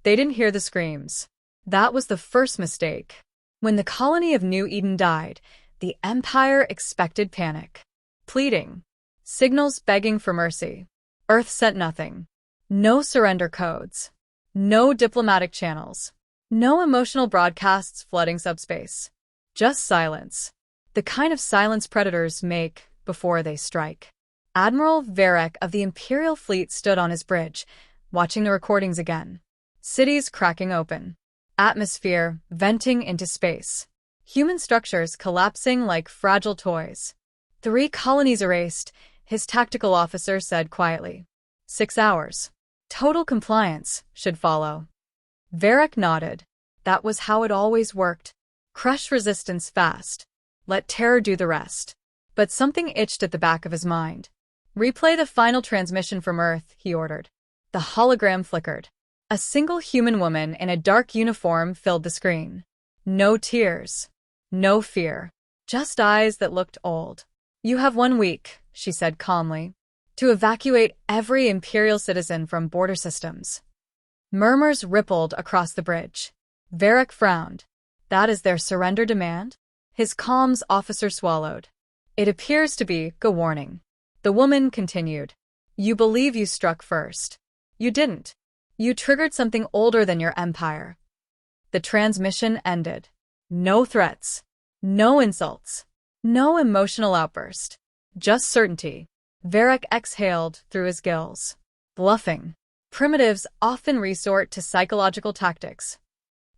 They didn't hear the screams. That was the first mistake. When the colony of New Eden died, the Empire expected panic. Pleading. Signals begging for mercy. Earth sent nothing. No surrender codes. No diplomatic channels. No emotional broadcasts flooding subspace. Just silence. The kind of silence predators make before they strike. Admiral Varek of the Imperial Fleet stood on his bridge, watching the recordings again. Cities cracking open. Atmosphere venting into space. Human structures collapsing like fragile toys. 3 colonies erased, his tactical officer said quietly. 6 hours. Total compliance should follow. Varek nodded. That was how it always worked. Crush resistance fast. Let terror do the rest. But something itched at the back of his mind. Replay the final transmission from Earth, he ordered. The hologram flickered. A single human woman in a dark uniform filled the screen. No tears. No fear. Just eyes that looked old. You have 1 week, she said calmly, to evacuate every Imperial citizen from border systems. Murmurs rippled across the bridge. Varek frowned. That is their surrender demand? His comms officer swallowed. It appears to be a warning. The woman continued. You believe you struck first. You didn't. You triggered something older than your empire. The transmission ended. No threats. No insults. No emotional outburst. Just certainty. Varek exhaled through his gills. Bluffing. Primitives often resort to psychological tactics.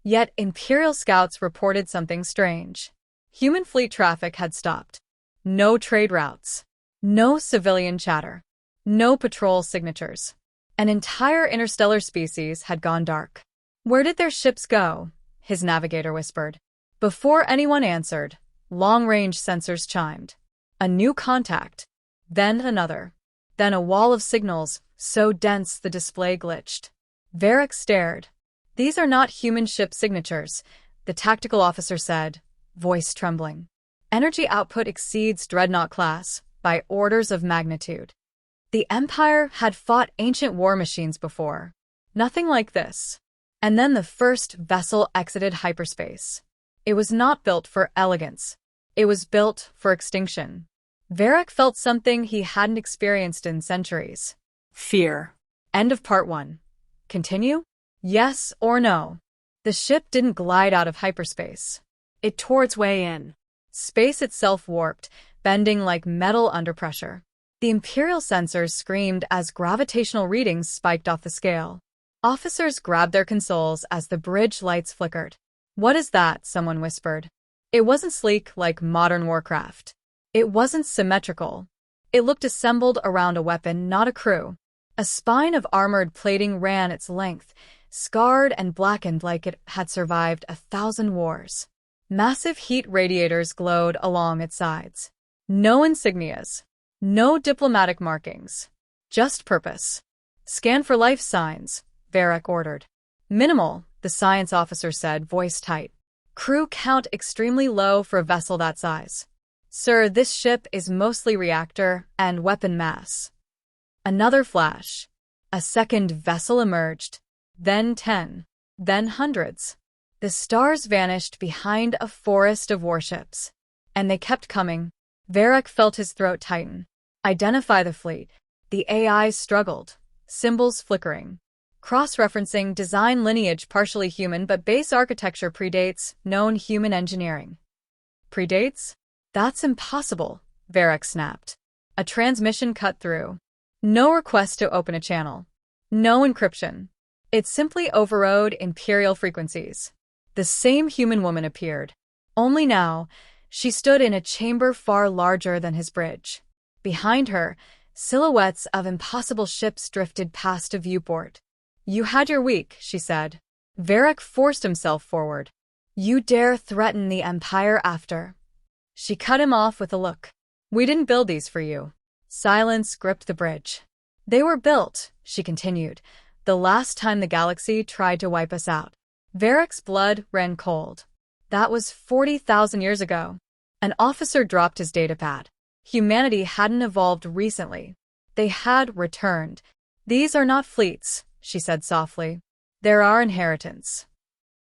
Yet Imperial scouts reported something strange. Human fleet traffic had stopped. No trade routes. No civilian chatter. No patrol signatures. An entire interstellar species had gone dark. Where did their ships go? His navigator whispered. Before anyone answered, long-range sensors chimed. A new contact. Then another. Then a wall of signals, so dense the display glitched. Varek stared. These are not human ship signatures, the tactical officer said, voice trembling. Energy output exceeds Dreadnought class by orders of magnitude. The Empire had fought ancient war machines before. Nothing like this. And then the first vessel exited hyperspace. It was not built for elegance. It was built for extinction. Varek felt something he hadn't experienced in centuries. Fear. End of part 1. Continue? Yes or no? The ship didn't glide out of hyperspace. It tore its way in. Space itself warped, bending like metal under pressure. The Imperial sensors screamed as gravitational readings spiked off the scale. Officers grabbed their consoles as the bridge lights flickered. What is that? Someone whispered. It wasn't sleek like modern warcraft. It wasn't symmetrical. It looked assembled around a weapon, not a crew. A spine of armored plating ran its length, scarred and blackened like it had survived 1,000 wars. Massive heat radiators glowed along its sides. No insignias. No diplomatic markings. Just purpose. Scan for life signs, Varek ordered. Minimal, the science officer said, voice tight. Crew count extremely low for a vessel that size. Sir, this ship is mostly reactor and weapon mass. Another flash. A second vessel emerged. Then 10. Then hundreds. The stars vanished behind a forest of warships. And they kept coming. Varek felt his throat tighten. Identify the fleet. The AI struggled. Symbols flickering. Cross-referencing design lineage partially human but base architecture predates known human engineering. Predates? That's impossible, Varek snapped. A transmission cut through. No request to open a channel. No encryption. It simply overrode Imperial frequencies. The same human woman appeared. Only now, she stood in a chamber far larger than his bridge. Behind her, silhouettes of impossible ships drifted past a viewport. You had your week, she said. Varek forced himself forward. You dare threaten the Empire after? She cut him off with a look. We didn't build these for you. Silence gripped the bridge. They were built, she continued, the last time the galaxy tried to wipe us out. Varek's blood ran cold. That was 40,000 years ago. An officer dropped his datapad. Humanity hadn't evolved recently. They had returned. These are not fleets, she said softly. They're our inheritance.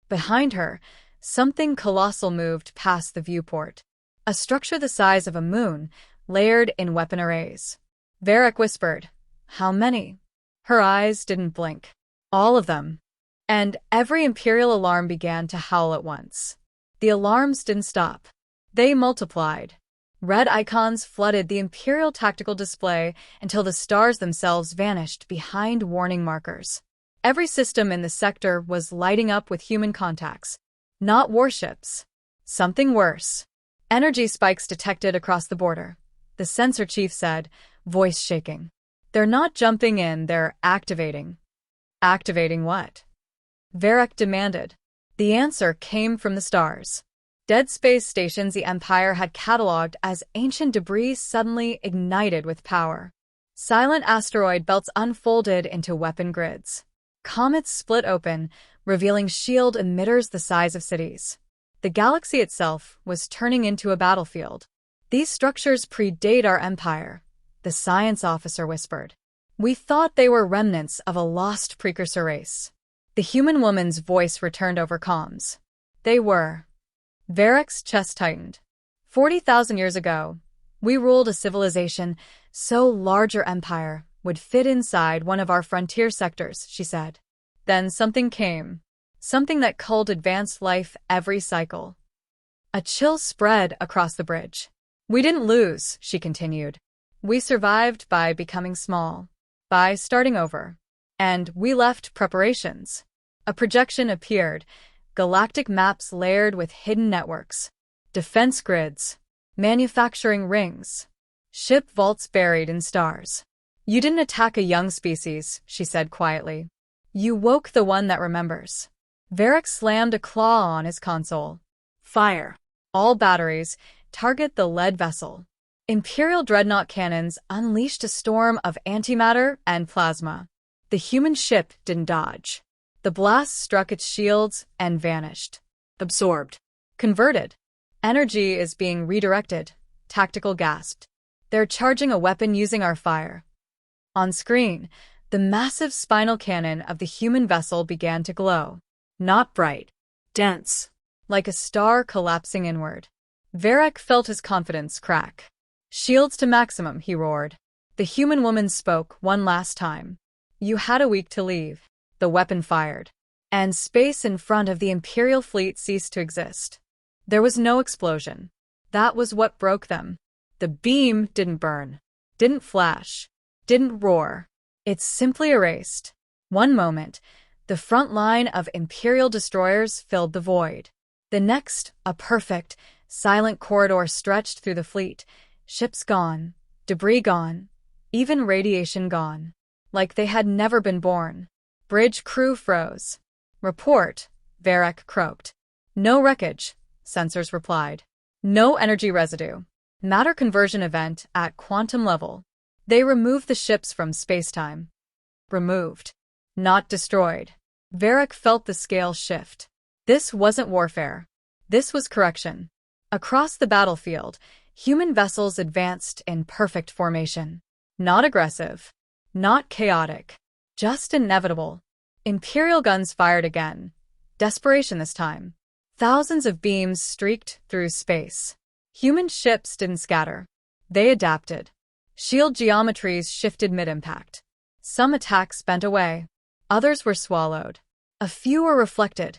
Behind her, something colossal moved past the viewport. A structure the size of a moon, layered in weapon arrays. Varric whispered, "How many?" Her eyes didn't blink. All of them. And every Imperial alarm began to howl at once. The alarms didn't stop. They multiplied. Red icons flooded the Imperial tactical display until the stars themselves vanished behind warning markers. Every system in the sector was lighting up with human contacts. Not warships. Something worse. Energy spikes detected across the border. The sensor chief said, voice shaking. They're not jumping in, they're activating. Activating what? Varric demanded. The answer came from the stars. Dead space stations the Empire had catalogued as ancient debris suddenly ignited with power. Silent asteroid belts unfolded into weapon grids. Comets split open, revealing shield emitters the size of cities. The galaxy itself was turning into a battlefield. These structures predate our empire, the science officer whispered. We thought they were remnants of a lost precursor race. The human woman's voice returned over comms. They were. Varric's chest tightened. 40,000 years ago, we ruled a civilization so large our empire would fit inside one of our frontier sectors, she said. Then something came. Something that culled advanced life every cycle. A chill spread across the bridge. We didn't lose, she continued. We survived by becoming small. By starting over. And we left preparations. A projection appeared. Galactic maps layered with hidden networks. Defense grids. Manufacturing rings. Ship vaults buried in stars. You didn't attack a young species, she said quietly. You woke the one that remembers. Varric slammed a claw on his console. Fire. All batteries, target the lead vessel. Imperial dreadnought cannons unleashed a storm of antimatter and plasma. The human ship didn't dodge. The blast struck its shields and vanished. Absorbed. Converted. Energy is being redirected, Tactical gasped. They're charging a weapon using our fire. On screen, the massive spinal cannon of the human vessel began to glow. Not bright. Dense. Like a star collapsing inward. Varric felt his confidence crack. Shields to maximum, he roared. The human woman spoke one last time. You had a week to leave. The weapon fired. And space in front of the Imperial fleet ceased to exist. There was no explosion. That was what broke them. The beam didn't burn. Didn't flash. Didn't roar. It simply erased. One moment, the front line of Imperial destroyers filled the void. The next, a perfect, silent corridor stretched through the fleet. Ships gone. Debris gone. Even radiation gone. Like they had never been born. Bridge crew froze. Report, Varric croaked. No wreckage, sensors replied. No energy residue. Matter conversion event at quantum level. They removed the ships from spacetime. Removed. Not destroyed. Varric felt the scale shift. This wasn't warfare. This was correction. Across the battlefield, human vessels advanced in perfect formation. Not aggressive. Not chaotic. Just inevitable. Imperial guns fired again. Desperation this time. Thousands of beams streaked through space. Human ships didn't scatter. They adapted. Shield geometries shifted mid-impact. Some attacks bent away. Others were swallowed. A few were reflected.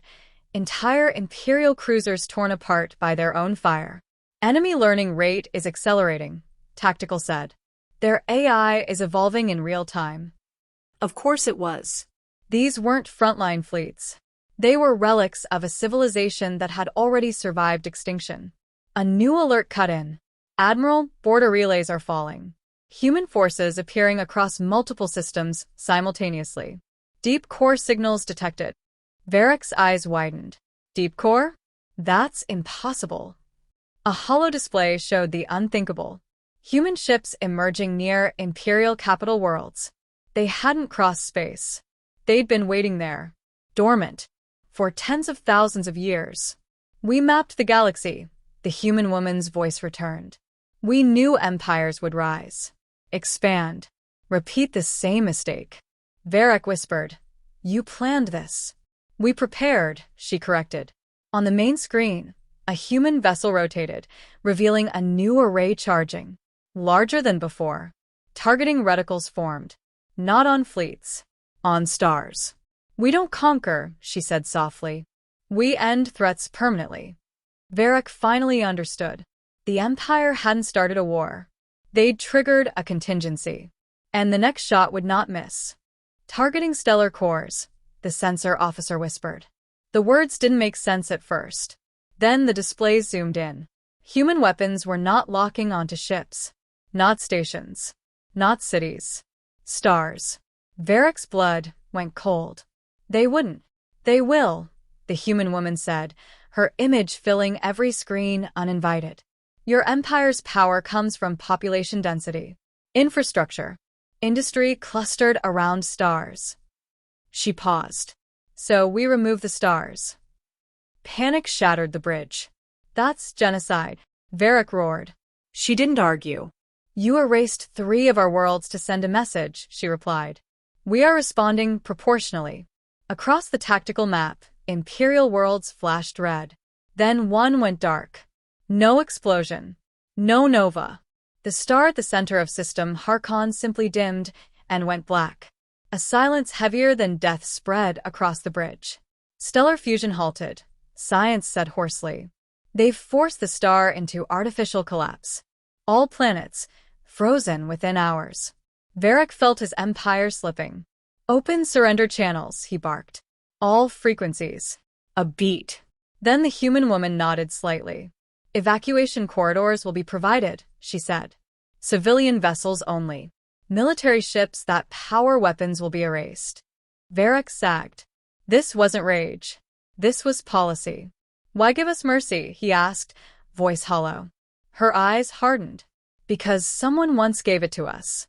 Entire Imperial cruisers torn apart by their own fire. Enemy learning rate is accelerating, Tactical said. Their AI is evolving in real time. Of course it was. These weren't frontline fleets. They were relics of a civilization that had already survived extinction. A new alert cut in. Admiral, border relays are falling. Human forces appearing across multiple systems simultaneously. Deep core signals detected. Varric's eyes widened. Deep core? That's impossible. A holo display showed the unthinkable. Human ships emerging near Imperial capital worlds. They hadn't crossed space. They'd been waiting there, dormant, for tens of thousands of years. We mapped the galaxy, the human woman's voice returned. We knew empires would rise, expand, repeat the same mistake. Varric whispered, You planned this. We prepared, she corrected. On the main screen, a human vessel rotated, revealing a new array charging, larger than before. Targeting reticles formed, not on fleets, on stars. We don't conquer, she said softly. We end threats permanently. Varric finally understood. The Empire hadn't started a war. They'd triggered a contingency. And the next shot would not miss. Targeting stellar cores, the sensor officer whispered. The words didn't make sense at first. Then the displays zoomed in. Human weapons were not locking onto ships. Not stations. Not cities. Stars. Varric's blood went cold. They wouldn't. They will, the human woman said, her image filling every screen uninvited. Your empire's power comes from population density. Infrastructure. Industry clustered around stars. She paused. So we remove the stars. Panic shattered the bridge. That's genocide, Varric roared. She didn't argue. You erased 3 of our worlds to send a message, she replied. We are responding proportionally. Across the tactical map, Imperial worlds flashed red. Then one went dark. No explosion. No nova. The star at the center of System Harkon simply dimmed and went black. A silence heavier than death spread across the bridge. Stellar fusion halted, science said hoarsely. They've forced the star into artificial collapse. All planets, frozen within hours. Varric felt his empire slipping. Open surrender channels, he barked. All frequencies. A beat. Then the human woman nodded slightly. Evacuation corridors will be provided, she said. Civilian vessels only. Military ships that power weapons will be erased. Varric sagged. This wasn't rage. This was policy. Why give us mercy? He asked, voice hollow. Her eyes hardened. Because someone once gave it to us.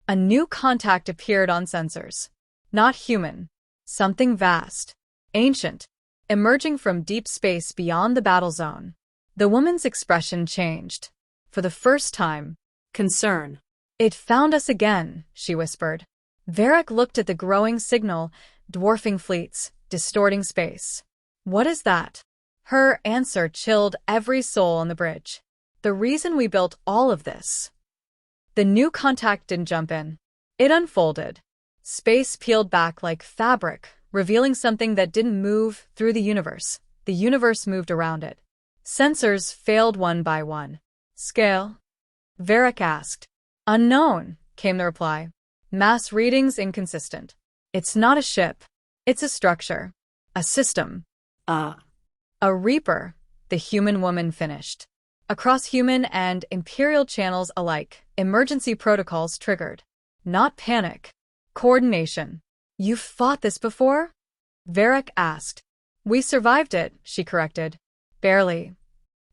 A new contact appeared on sensors. Not human. Something vast. Ancient. Emerging from deep space beyond the battle zone. The woman's expression changed. For the first time. Concern. It found us again, she whispered. Varric looked at the growing signal, dwarfing fleets, distorting space. What is that? Her answer chilled every soul on the bridge. The reason we built all of this. The new contact didn't jump in. It unfolded. Space peeled back like fabric, revealing something that didn't move through the universe. The universe moved around it. Sensors failed one by one. Scale? Varric asked. Unknown, came the reply. Mass readings inconsistent. It's not a ship. It's a structure. A system. A reaper, the human woman finished. Across human and imperial channels alike, emergency protocols triggered. Not panic. Coordination. You've fought this before? Varric asked. We survived it, she corrected. Barely.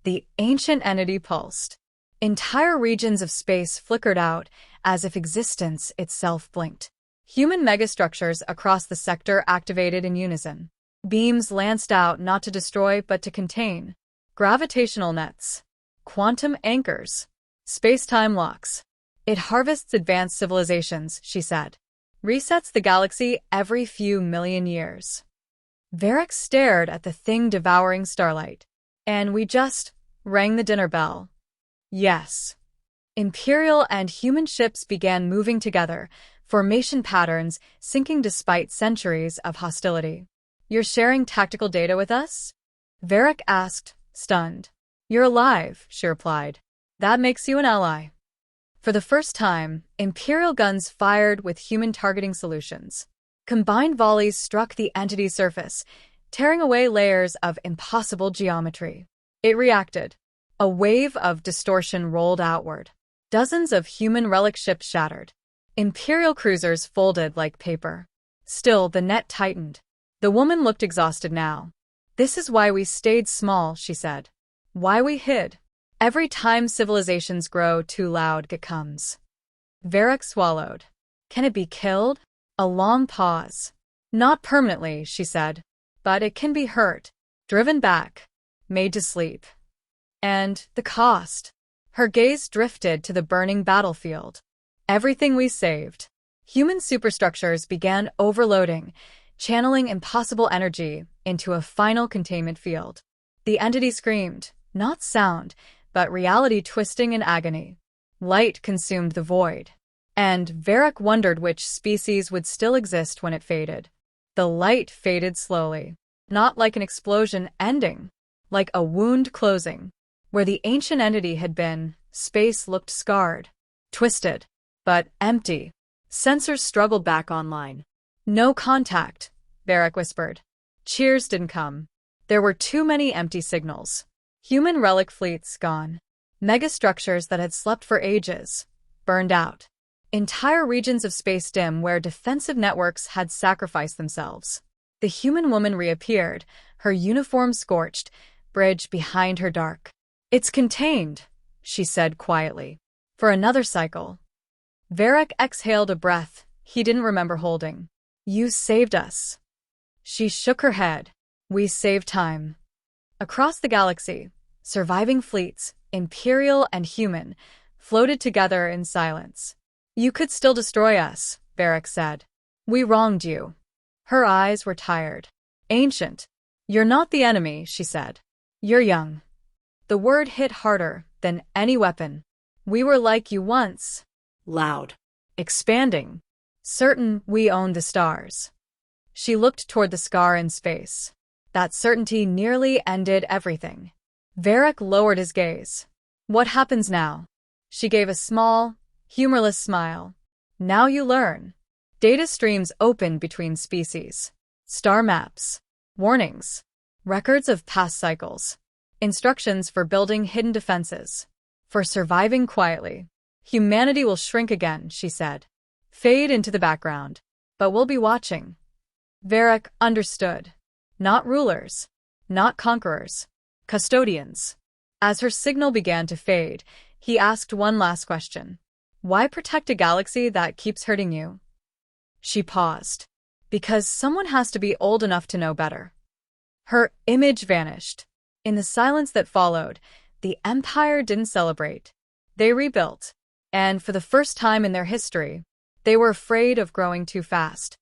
The ancient entity pulsed. Entire regions of space flickered out as if existence itself blinked. Human megastructures across the sector activated in unison. Beams lanced out not to destroy but to contain. Gravitational nets. Quantum anchors. Space-time locks. It harvests advanced civilizations, she said. Resets the galaxy every few million years. Varric stared at the thing devouring starlight. And we just rang the dinner bell. Yes. Imperial and human ships began moving together, formation patterns syncing despite centuries of hostility. You're sharing tactical data with us? Varric asked, stunned. You're alive, she replied. That makes you an ally. For the first time, Imperial guns fired with human targeting solutions. Combined volleys struck the entity's surface, tearing away layers of impossible geometry. It reacted. A wave of distortion rolled outward. Dozens of human relic ships shattered. Imperial cruisers folded like paper. Still, the net tightened. The woman looked exhausted now. This is why we stayed small, she said. Why we hid. Every time civilizations grow, too loud it comes. Varric swallowed. Can it be killed? A long pause. Not permanently, she said. But it can be hurt. Driven back. Made to sleep. And the cost. Her gaze drifted to the burning battlefield. Everything we saved. Human superstructures began overloading, channeling impossible energy into a final containment field. The entity screamed, not sound, but reality twisting in agony. Light consumed the void, and Varric wondered which species would still exist when it faded. The light faded slowly, not like an explosion ending, like a wound closing. Where the ancient entity had been, space looked scarred, twisted, but empty. Sensors struggled back online. No contact, Varric whispered. Cheers didn't come. There were too many empty signals. Human relic fleets gone. Megastructures that had slept for ages, burned out. Entire regions of space dim where defensive networks had sacrificed themselves. The human woman reappeared, her uniform scorched, bridge behind her dark. It's contained, she said quietly. For another cycle. Varric exhaled a breath he didn't remember holding. You saved us. She shook her head. We saved time. Across the galaxy, surviving fleets, imperial and human, floated together in silence. You could still destroy us, Varric said. We wronged you. Her eyes were tired. Ancient. You're not the enemy, she said. You're young. The word hit harder than any weapon. We were like you once. Loud. Expanding. Certain we owned the stars. She looked toward the scar in space. That certainty nearly ended everything. Varric lowered his gaze. What happens now? She gave a small, humorless smile. Now you learn. Data streams open between species. Star maps. Warnings. Records of past cycles. Instructions for building hidden defenses. For surviving quietly. Humanity will shrink again, she said. Fade into the background. But we'll be watching. Varric understood. Not rulers. Not conquerors. Custodians. As her signal began to fade, he asked one last question. Why protect a galaxy that keeps hurting you? She paused. Because someone has to be old enough to know better. Her image vanished. In the silence that followed, the Empire didn't celebrate. They rebuilt. And for the first time in their history, they were afraid of growing too fast.